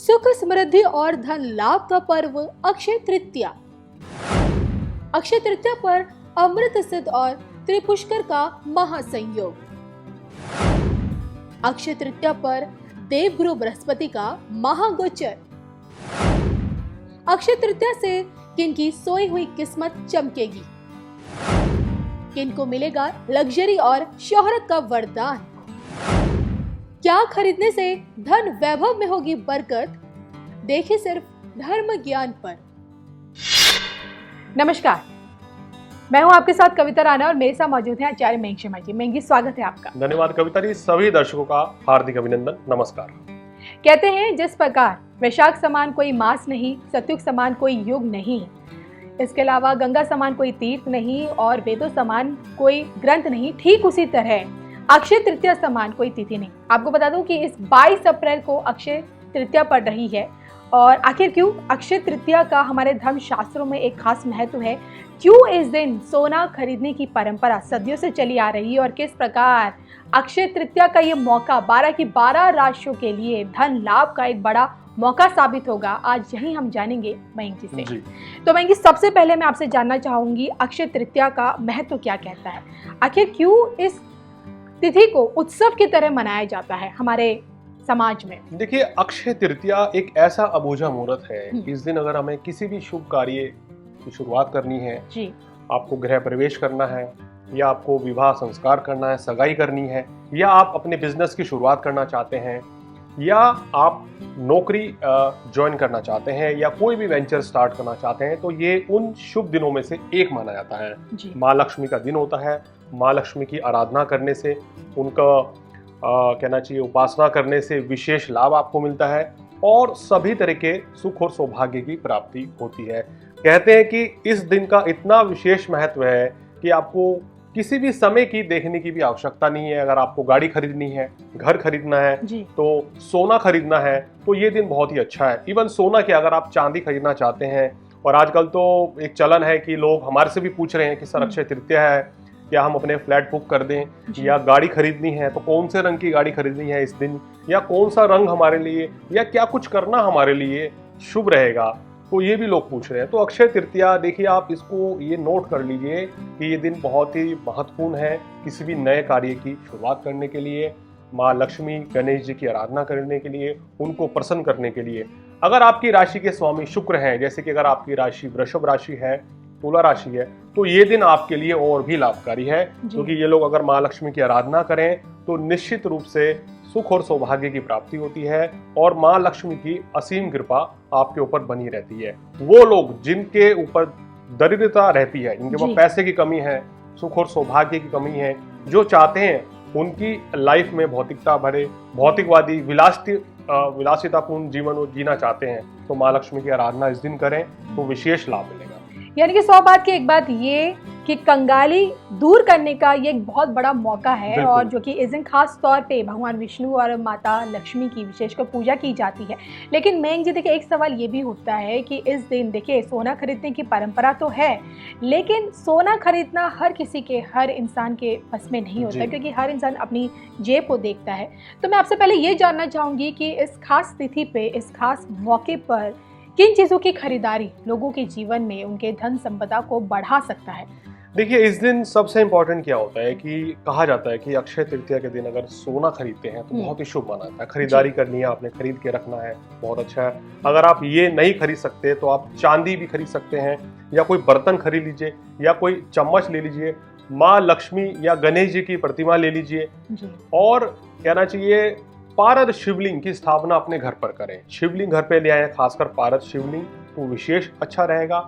सुख समृद्धि और धन लाभ का पर्व अक्षय तृतीया। अक्षय तृतीया पर अमृत सिद्ध और त्रिपुष्कर का महासंयोग। अक्षय तृतीया पर देवगुरु बृहस्पति का महागोचर। अक्षय तृतीया से किनकी सोई हुई किस्मत चमकेगी, किनको मिलेगा लग्जरी और शोहरत का वरदान। क्या खरीदने से धन वैभव में होगी बरकत, देखिए सिर्फ धर्म ज्ञान पर। नमस्कार, मैं हूं आपके साथ कविता राणा और मेरे साथ मौजूद हैं आचार्य मेंग शर्मा जी। मेंग जी, स्वागत है आपका। धन्यवाद कविता जी, सभी दर्शकों का हार्दिक अभिनंदन, नमस्कार। कहते हैं जिस प्रकार वैशाख समान कोई मास नहीं, सतयुग समान कोई युग नहीं, इसके अलावा गंगा समान कोई तीर्थ नहीं और वेदों समान कोई ग्रंथ नहीं, ठीक उसी तरह अक्षय तृतीया समान कोई तिथि नहीं। आपको बता दूं कि इस 22 अप्रैल को अक्षय तृतीया पड़ रही है। और आखिर क्यों अक्षय तृतीया का हमारे धर्म शास्त्रों में एक खास महत्व है, क्यों इस दिन सोना खरीदने की परंपरा सदियों से चली आ रही है और किस प्रकार अक्षय तृतीया का ये मौका 12 की 12 राशियों के लिए धन लाभ का एक बड़ा मौका साबित होगा, आज यही हम जानेंगे मयंक जी से। तो मयंक जी, सबसे पहले मैं आपसे जानना चाहूंगी अक्षय तृतीया का महत्व क्या कहता है, आखिर क्यों इस तिथि को उत्सव की तरह मनाया जाता है हमारे समाज में। देखिए, अक्षय तृतीया एक ऐसा अबूझा मुहूर्त है। इस दिन अगर हमें किसी भी शुभ कार्य की शुरुआत करनी है जी, आपको गृह प्रवेश करना है या आपको विवाह संस्कार करना है, सगाई करनी है, या आप अपने बिजनेस की शुरुआत करना चाहते हैं, या आप नौकरी ज्वाइन करना चाहते हैं, या कोई भी वेंचर स्टार्ट करना चाहते हैं, तो ये उन शुभ दिनों में से एक माना जाता है। माँ लक्ष्मी का दिन होता है। माँ लक्ष्मी की आराधना करने से, उनका कहना चाहिए उपासना करने से विशेष लाभ आपको मिलता है और सभी तरह के सुख और सौभाग्य की प्राप्ति होती है। कहते हैं कि इस दिन का इतना विशेष महत्व है कि आपको किसी भी समय की देखने की भी आवश्यकता नहीं है। अगर आपको गाड़ी खरीदनी है, घर खरीदना है, तो सोना खरीदना है, तो ये दिन बहुत ही अच्छा है। इवन सोना के अगर आप चांदी खरीदना चाहते हैं, और आजकल तो एक चलन है कि लोग हमारे से भी पूछ रहे हैं कि सर अक्षय तृतीया है, क्या हम अपने फ्लैट बुक कर दें, या गाड़ी खरीदनी है तो कौन से रंग की गाड़ी खरीदनी है इस दिन, या कौन सा रंग हमारे लिए, या क्या कुछ करना हमारे लिए शुभ रहेगा, तो ये भी लोग पूछ रहे हैं। तो अक्षय तृतीया, देखिए आप इसको ये नोट कर लीजिए कि ये दिन बहुत ही महत्वपूर्ण है किसी भी नए कार्य की शुरुआत करने के लिए, माँ लक्ष्मी गणेश जी की आराधना करने के लिए, उनको प्रसन्न करने के लिए। अगर आपकी राशि के स्वामी शुक्र हैं, जैसे कि अगर आपकी राशि वृषभ राशि है, तुला राशि है, तो ये दिन आपके लिए और भी लाभकारी है, क्योंकि ये लोग अगर माँ लक्ष्मी की आराधना करें तो निश्चित रूप से सुख और सौभाग्य की प्राप्ति होती है और माँ लक्ष्मी की असीम कृपा आपके ऊपर बनी रहती है। वो लोग जिनके ऊपर दरिद्रता रहती है, जिनके ऊपर पैसे की कमी है, सुख और सौभाग्य की कमी है, जो चाहते हैं उनकी लाइफ में भौतिकता भरे, भौतिकवादी विलासितापूर्ण जीवन जीना चाहते हैं, तो माँ लक्ष्मी की आराधना इस दिन करें तो विशेष लाभ मिलेगा। यानी कि 100 बात की एक बात ये कि कंगाली दूर करने का ये एक बहुत बड़ा मौका है, और जो कि इस दिन खास तौर पे भगवान विष्णु और माता लक्ष्मी की विशेषकर पूजा की जाती है। लेकिन मेंग जी, देखिए एक सवाल ये भी उठता है कि इस दिन देखिए सोना खरीदने की परंपरा तो है, लेकिन सोना खरीदना हर किसी के, हर इंसान के बस में नहीं होता, क्योंकि हर इंसान अपनी जेब को देखता है। तो मैं आपसे पहले ये जानना चाहूँगी कि इस खास तिथि पे, इस खास मौके पर किन चीजों की खरीदारी लोगों के जीवन में उनके धन संपदा को बढ़ा सकता है? देखिए, इस दिन सबसे इम्पोर्टेंट क्या होता है कि कहा जाता है कि अक्षय तृतीया के दिन अगर सोना खरीदते हैं तो बहुत ही शुभ माना जाता है। खरीदारी करनी है, आपने खरीद के रखना है, बहुत अच्छा है। अगर आप ये नहीं खरीद सकते तो आप चांदी भी खरीद सकते हैं, या कोई बर्तन खरीद लीजिए, या कोई चम्मच ले लीजिए, माँ लक्ष्मी या गणेश जी की प्रतिमा ले लीजिए, और कहना चाहिए पारद शिवलिंग की स्थापना अपने घर पर करें। शिवलिंग घर पे ले आए, खासकर पारद शिवलिंग, तो विशेष अच्छा रहेगा।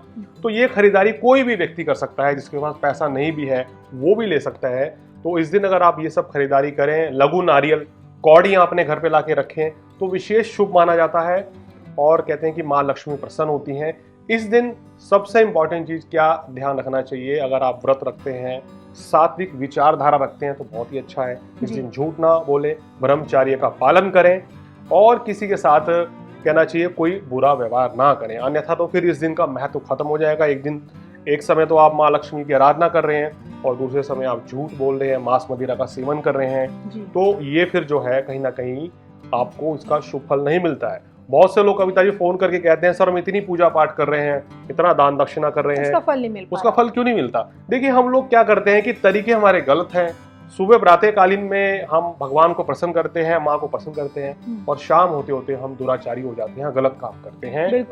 तो ये खरीदारी कोई भी व्यक्ति कर सकता है, जिसके पास पैसा नहीं भी है वो भी ले सकता है। तो इस दिन अगर आप ये सब खरीदारी करें, लघु नारियल कौड़ियाँ अपने घर पे ला के रखें, तो विशेष शुभ माना जाता है और कहते हैं कि माँ लक्ष्मी प्रसन्न होती हैं। इस दिन सबसे इम्पॉर्टेंट चीज़ क्या ध्यान रखना चाहिए, अगर आप व्रत रखते हैं, सात्विक विचारधारा रखते हैं, तो बहुत ही अच्छा है। इस दिन झूठ ना बोले, ब्रह्मचर्य का पालन करें, और किसी के साथ कहना चाहिए कोई बुरा व्यवहार ना करें, अन्यथा तो फिर इस दिन का महत्व खत्म हो जाएगा। एक समय तो आप माँ लक्ष्मी की आराधना कर रहे हैं और दूसरे समय आप झूठ बोल रहे हैं, मांस मदिरा का सेवन कर रहे हैं, तो ये फिर जो है कहीं ना कहीं आपको इसका शुभ फल नहीं मिलता है। बहुत से लोग कविता जी फोन करके कहते हैं सर हम इतनी पूजा पाठ कर रहे हैं, इतना दान दक्षिणा कर रहे हैं, उसका फल नहीं मिल पा उसका फल क्यों नहीं मिलता? देखिए हम लोग क्या करते हैं कि तरीके हमारे गलत हैं। सुबह प्रातःकालीन में हम भगवान को प्रसन्न करते हैं, माँ को प्रसन्न करते हैं, और शाम होते होते हम दुराचारी हो जाते हैं, गलत काम करते हैं।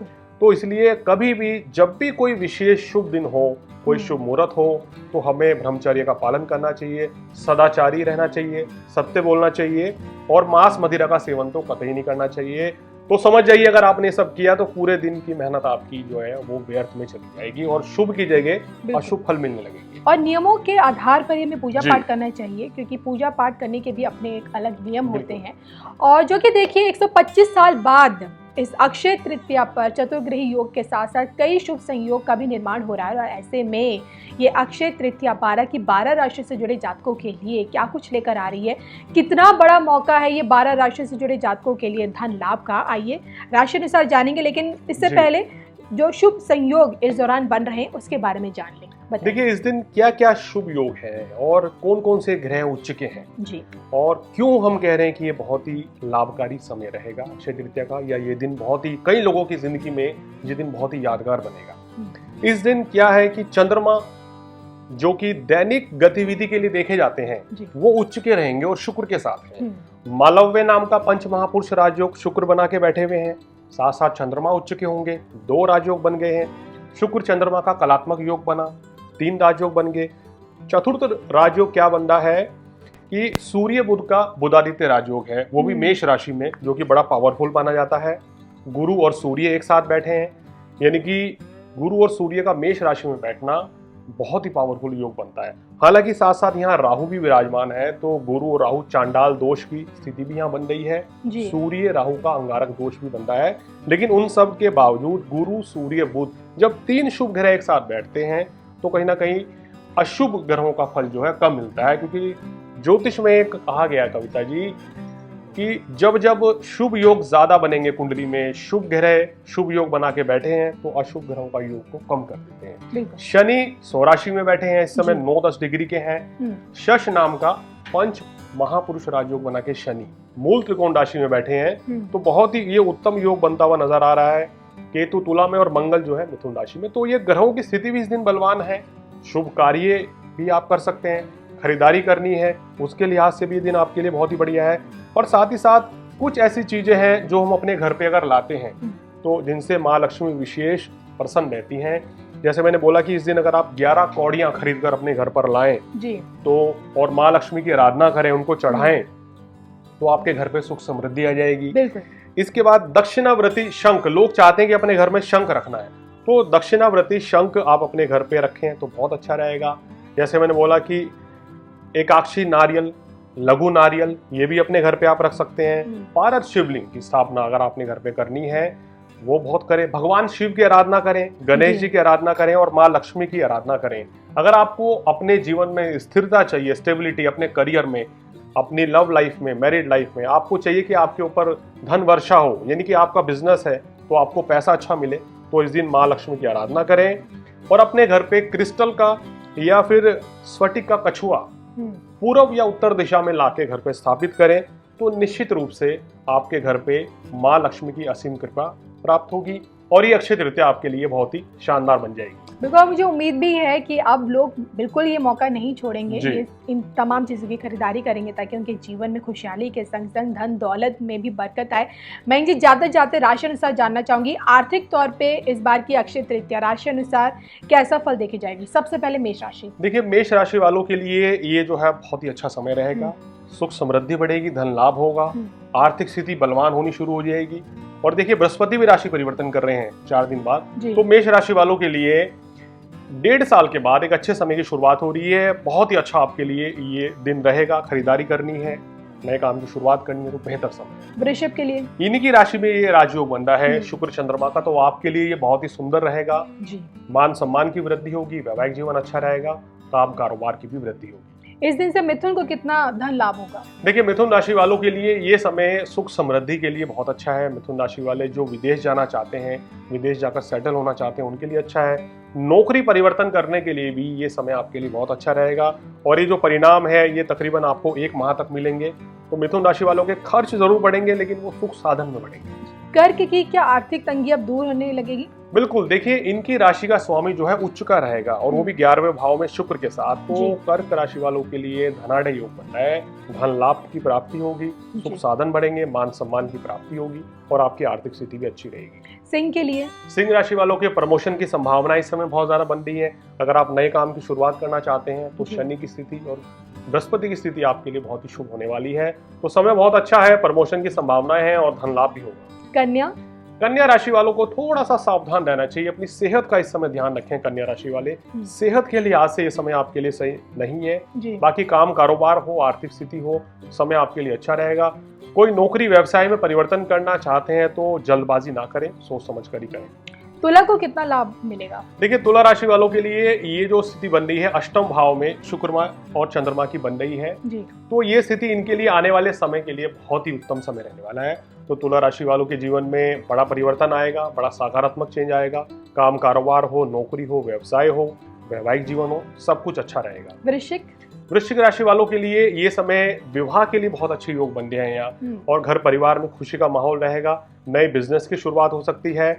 तो इसलिए कभी भी जब भी कोई विशेष शुभ दिन हो, कोई शुभ मुहूर्त हो, तो हमें ब्रह्मचर्य का पालन करना चाहिए, सदाचारी रहना चाहिए, सत्य बोलना चाहिए, और मांस मदिरा का सेवन तो कतई नहीं करना चाहिए। तो समझ जाइए अगर आपने सब किया तो पूरे दिन की मेहनत आपकी जो है वो व्यर्थ में चली जाएगी और शुभ की जगह अशुभ फल मिलने लगेगी। और नियमों के आधार पर हमें पूजा पाठ करना चाहिए, क्योंकि पूजा पाठ करने के भी अपने एक अलग नियम होते हैं। और जो कि देखिए 125 साल बाद इस अक्षय तृतीया पर चतुर्ग्रही योग के साथ साथ कई शुभ संयोग का भी निर्माण हो रहा है। और ऐसे में ये अक्षय तृतीया 12 की 12 राशि से जुड़े जातकों के लिए क्या कुछ लेकर आ रही है, कितना बड़ा मौका है ये 12 राशि से जुड़े जातकों के लिए धन लाभ का, आइए राशि अनुसार जानेंगे। लेकिन इससे पहले जो शुभ संयोग इस दौरान बन रहे हैं उसके बारे में जान लें। देखिए इस दिन क्या क्या शुभ योग है और कौन कौन से ग्रह उच्च के हैं जी, और क्यों हम कह रहे हैं कि ये बहुत ही लाभकारी समय रहेगा अक्षय तृतीया का, या ये दिन बहुत ही कई लोगों की जिंदगी में ये दिन बहुत ही यादगार बनेगा। इस दिन क्या है कि चंद्रमा जो कि दैनिक गतिविधि के लिए देखे जाते हैं वो उच्च के रहेंगे और शुक्र के साथ हैं। मालव्य नाम का पंच महापुरुष राजयोग शुक्र बना के बैठे हुए हैं, साथ साथ चंद्रमा उच्च के होंगे, 2 राजयोग बन गए हैं। शुक्र चंद्रमा का कलात्मक योग बना, 3 राजयोग बन गए। चतुर्थ राजयोग क्या बनता है कि सूर्य बुध का बुधादित्य राजयोग है, वो भी मेष राशि में, जो कि बड़ा पावरफुल माना जाता है। गुरु और सूर्य एक साथ बैठे हैं, यानी कि गुरु और सूर्य का मेष राशि में बैठना बहुत ही पावरफुल योग बनता है। हालांकि साथ साथ यहाँ राहु भी विराजमान है, तो गुरु और राहु चांडाल दोष की स्थिति भी यहाँ बन रही है। सूर्य राहु का अंगारक दोष भी बनता है। लेकिन उन सब के बावजूद गुरु सूर्य बुध जब 3 शुभ ग्रह एक साथ बैठते हैं तो कहीं ना कहीं अशुभ ग्रहों का फल जो है कम मिलता है, क्योंकि ज्योतिष में एक कहा गया कविता जी कि जब जब शुभ योग ज्यादा बनेंगे कुंडली में, शुभ ग्रह शुभ योग बना के बैठे हैं तो अशुभ ग्रहों का योग को कम कर देते हैं। शनि स्वराशि में बैठे हैं, इस समय 9-10 डिग्री के हैं। शश नाम का पंच महापुरुष राजयोग बना के शनि मूल त्रिकोण राशि में बैठे हैं, तो बहुत ही ये उत्तम योग बनता हुआ नजर आ रहा है। केतु तुला में और मंगल जो है मिथुन राशि में, तो ये ग्रहों की स्थिति भी इस दिन बलवान है। शुभ कार्य भी आप कर सकते हैं, खरीदारी करनी है उसके लिहाज से भी ये दिन आपके लिए बहुत ही बढ़िया है। और साथ ही साथ कुछ ऐसी चीजें हैं जो हम अपने घर पे अगर लाते हैं तो जिनसे माँ लक्ष्मी विशेष प्रसन्न रहती हैं। जैसे मैंने बोला कि इस दिन अगर आप 11 कौड़ियां खरीद कर अपने घर पर लाएं जी, तो और माँ लक्ष्मी की आराधना करें, उनको चढ़ाएं, तो आपके घर पे सुख समृद्धि आ जाएगी। इसके बाद दक्षिणावर्ती शंख, लोग चाहते हैं कि अपने घर में शंख रखना है, तो दक्षिणावर्ती शंख आप अपने घर पे रखें तो बहुत अच्छा रहेगा। जैसे मैंने बोला कि एकाक्षी नारियल, लघु नारियल, ये भी अपने घर पे आप रख सकते हैं। पारद शिवलिंग की स्थापना अगर आपने घर पे करनी है वो बहुत करें। भगवान शिव की आराधना करें, गणेश जी की आराधना करें और माँ लक्ष्मी की आराधना करें। अगर आपको अपने जीवन में स्थिरता चाहिए, स्टेबिलिटी, अपने करियर में, अपनी लव लाइफ में, मैरिड लाइफ में, आपको चाहिए कि आपके ऊपर धन वर्षा हो, यानी कि आपका बिजनेस है तो आपको पैसा अच्छा मिले, तो इस दिन माँ लक्ष्मी की आराधना करें। और अपने घर पे क्रिस्टल का या फिर स्फटिक का कछुआ पूर्व या उत्तर दिशा में लाके घर पे स्थापित करें, तो निश्चित रूप से आपके घर पे माँ लक्ष्मी की असीम कृपा प्राप्त होगी और ये अक्षय तृतीया आपके लिए बहुत ही शानदार बन जाएगी। बिल्कुल, मुझे उम्मीद भी है कि अब लोग बिल्कुल ये मौका नहीं छोड़ेंगे, ये इन तमाम चीज़ों की खरीदारी करेंगे ताकि उनके जीवन में खुशहाली के संग संग धन दौलत में भी बरकत आए। मैं जी जाते जाते राशि अनुसार जानना चाहूंगी, आर्थिक तौर पे इस बार की अक्षय तृतीया राशि अनुसार कैसा फल देखे जाएगी? सबसे पहले मेष राशि। देखिए मेष राशि वालों के लिए ये जो है बहुत ही अच्छा समय रहेगा। सुख समृद्धि बढ़ेगी, धन लाभ होगा, आर्थिक स्थिति बलवान होनी शुरू हो जाएगी। और देखिए बृहस्पति भी राशि परिवर्तन कर रहे हैं 4 दिन बाद, तो मेष राशि वालों के लिए 1.5 साल के बाद एक अच्छे समय की शुरुआत हो रही है। बहुत ही अच्छा आपके लिए ये दिन रहेगा। खरीदारी करनी है, नए काम की शुरुआत करनी है तो बेहतर समय। वृषभ के लिए इन्हीं की राशि में ये राजयोग बन रहा है शुक्र चंद्रमा का, तो आपके लिए ये बहुत ही सुंदर रहेगा। मान सम्मान की वृद्धि होगी, वैवाहिक जीवन अच्छा रहेगा, काम कारोबार की भी वृद्धि होगी। इस दिन से मिथुन को कितना धन लाभ होगा? देखिए मिथुन राशि वालों के लिए ये समय सुख समृद्धि के लिए बहुत अच्छा है। मिथुन राशि वाले जो विदेश जाना चाहते हैं, विदेश जाकर सेटल होना चाहते हैं, उनके लिए अच्छा है। नौकरी परिवर्तन करने के लिए भी ये समय आपके लिए बहुत अच्छा रहेगा और ये जो परिणाम है ये तकरीबन आपको 1 माह तक मिलेंगे। तो मिथुन राशि वालों के खर्च जरूर बढ़ेंगे लेकिन वो सुख साधन में बढ़ेंगे। कर्क की क्या आर्थिक तंगी अब दूर होने लगेगी? बिल्कुल, देखिए इनकी राशि का स्वामी जो है उच्च का रहेगा और वो भी 11वें भाव में शुक्र के साथ। तो कर्क राशि वालों के लिए धनाढ़ योग बन रहा है, धन लाभ की प्राप्ति होगी, सुख साधन बढ़ेंगे, मान सम्मान की प्राप्ति होगी और आपकी आर्थिक स्थिति भी अच्छी रहेगी। सिंह के लिए? सिंह राशि वालों के प्रमोशन की संभावना इस समय बहुत ज्यादा बन रही है। अगर आप नए काम की शुरुआत करना चाहते हैं तो शनि की स्थिति और बृहस्पति की स्थिति आपके लिए बहुत ही शुभ होने वाली है। तो समय बहुत अच्छा है, प्रमोशन की संभावनाएं हैं और धन लाभ भी होगा। कन्या? कन्या राशि वालों को थोड़ा सा सावधान रहना चाहिए, अपनी सेहत का इस समय ध्यान रखें। कन्या राशि वाले सेहत के लिहाज से ये समय आपके लिए सही नहीं है। बाकी काम कारोबार हो, आर्थिक स्थिति हो, समय आपके लिए अच्छा रहेगा। कोई नौकरी व्यवसाय में परिवर्तन करना चाहते हैं तो जल्दबाजी ना करें, सोच समझ कर ही करें। तुला को कितना लाभ मिलेगा? देखिए तुला राशि वालों के लिए ये जो स्थिति बन रही है अष्टम भाव में शुक्रमा और चंद्रमा की बन रही है जी। तो ये स्थिति इनके लिए आने वाले समय के लिए बहुत ही उत्तम समय रहने वाला है। तो तुला राशि वालों के जीवन में बड़ा परिवर्तन आएगा, बड़ा सकारात्मक चेंज आएगा। काम कारोबार हो, नौकरी हो, व्यवसाय हो, वैवाहिक जीवन हो, सब कुछ अच्छा रहेगा। वृश्चिक राशि वालों के लिए ये समय विवाह के लिए बहुत अच्छे योग बन रहे हैं यहाँ और घर परिवार में खुशी का माहौल रहेगा। नए बिजनेस की शुरुआत हो सकती है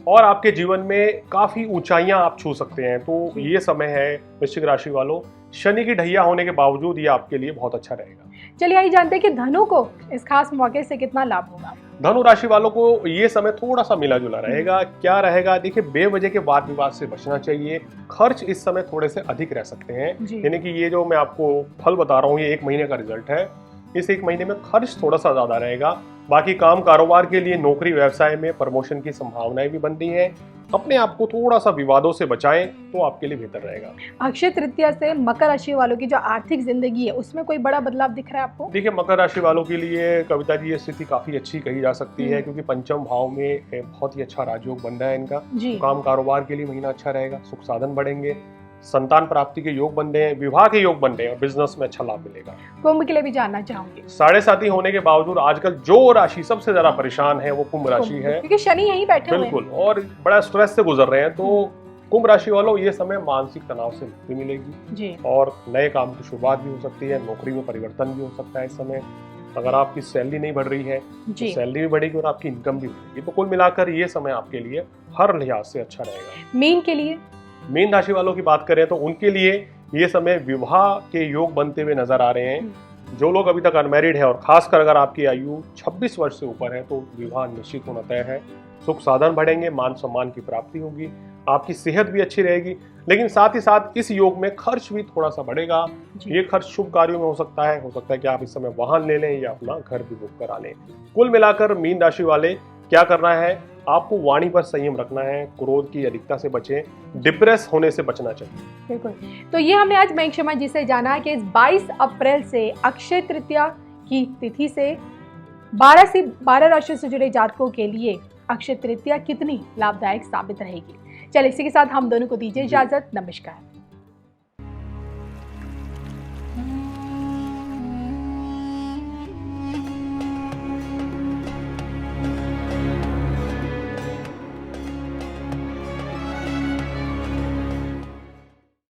और आपके जीवन में काफी ऊंचाइयां आप छू सकते हैं। तो ये समय है वृश्चिक राशि वालों, शनि की ढैया होने के बावजूद ये आपके लिए बहुत अच्छा रहेगा। चलिए आइए जानते हैं कि धनु को इस खास मौके से कितना लाभ होगा। धनु राशि वालों को ये समय थोड़ा सा मिला जुला रहेगा। क्या रहेगा? देखिए बेवजह के वाद विवाद से बचना चाहिए। खर्च इस समय थोड़े से अधिक रह सकते हैं, यानी कि ये जो मैं आपको फल बता रहा हूँ ये 1 महीने का रिजल्ट है। इस 1 महीने में खर्च थोड़ा सा ज्यादा रहेगा। बाकी काम कारोबार के लिए, नौकरी व्यवसाय में प्रमोशन की संभावनाएं भी बन रही हैं। अपने आप को थोड़ा सा विवादों से बचाएं तो आपके लिए बेहतर रहेगा। अक्षय तृतीया से मकर राशि वालों की जो आर्थिक जिंदगी है उसमें कोई बड़ा बदलाव दिख रहा है आपको? देखिए मकर राशि वालों के लिए कविता जी ये स्थिति काफी अच्छी कही जा सकती है, क्योंकि पंचम भाव में बहुत ही अच्छा राजयोग बन रहा है इनका। काम कारोबार के लिए महीना अच्छा रहेगा, सुख साधन बढ़ेंगे, संतान प्राप्ति के योग बन रहे हैं, विवाह के योग बन रहे हैं और बिजनेस में अच्छा लाभ मिलेगा। कुंभ के लिए भी जानना चाहूंगी। 7.5 होने के बावजूद आजकल जो राशि सबसे ज्यादा परेशान है वो कुंभ राशि है, क्योंकि शनि यहीं बैठे हुए हैं। बिल्कुल, और बड़ा स्ट्रेस से गुजर रहे हैं। तो कुंभ राशि वालों ये समय मानसिक तनाव से मुक्ति मिलेगी जी। और नए काम की शुरुआत भी हो सकती है, नौकरी में परिवर्तन भी हो सकता है इस समय। अगर आपकी सैलरी नहीं बढ़ रही है तो सैलरी भी बढ़ेगी और आपकी इनकम भी बढ़ेगी। तो कुल मिलाकर ये समय आपके लिए हर लिहाज से अच्छा रहेगा। मीन के लिए? मीन राशि वालों की बात करें तो उनके लिए ये समय विवाह के योग बनते हुए नजर आ रहे हैं। जो लोग अभी तक अनमैरिड है और खासकर अगर आपकी आयु 26 वर्ष से ऊपर है तो विवाह निश्चित होना तय है। सुख साधन बढ़ेंगे, मान सम्मान की प्राप्ति होगी, आपकी सेहत भी अच्छी रहेगी। लेकिन साथ ही साथ इस योग में खर्च भी थोड़ा सा बढ़ेगा। ये खर्च शुभ कार्यों में हो सकता है कि आप इस समय वाहन ले लें या अपना घर भी बुक करा लें। कुल मिलाकर मीन राशि वाले क्या करना है, आपको वाणी पर संयम रखना है, क्रोध की अधिकता से बचें, डिप्रेस होने से बचना चाहिए। बिल्कुल। तो ये हमने आज मयंक शर्मा जी से जाना कि इस 22 अप्रैल से अक्षय तृतीया की तिथि से 12 राशि से जुड़े जातकों के लिए अक्षय तृतीया कितनी लाभदायक साबित रहेगी। चलिए इसी के साथ हम दोनों को दीजिए इजाजत। नमस्कार।